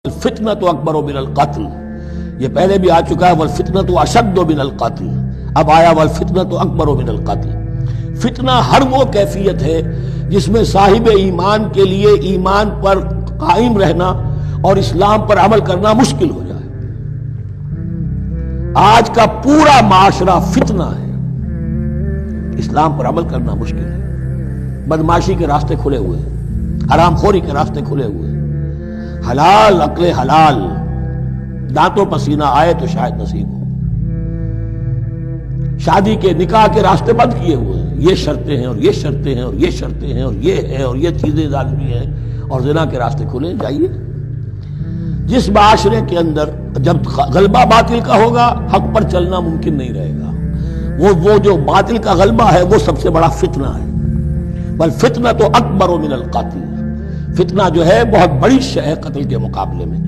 الفتنۃ اکبر من القتل، یہ پہلے بھی آ چکا ہے، والفتنۃ اشد من القتل، اب آیا والفتنۃ اکبر من القتل۔ فتنہ ہر وہ کیفیت ہے جس میں صاحب ایمان کے لیے ایمان پر قائم رہنا اور اسلام پر عمل کرنا مشکل ہو جائے۔ آج کا پورا معاشرہ فتنہ ہے، اسلام پر عمل کرنا مشکل ہے، بدماشی کے راستے کھلے ہوئے ہیں، حرام خوری کے راستے کھلے ہوئے ہیں، حلال عقل حلال دانتوں پسینہ آئے تو شاید نصیب ہو، شادی کے نکاح کے راستے بند کیے ہوئے ہیں، یہ شرطیں ہیں اور یہ شرطیں ہیں اور یہ شرطیں ہیں اور یہ ہے اور یہ چیزیں لازمی ہیں، اور زنا کے راستے کھلے جائیے۔ جس معاشرے کے اندر جب غلبہ باطل کا ہوگا حق پر چلنا ممکن نہیں رہے گا، وہ جو باطل کا غلبہ ہے وہ سب سے بڑا فتنہ ہے۔ والفتنۃ اکبر من القتل، فتنہ جو ہے بہت بڑی شے ہے قتل کے مقابلے میں۔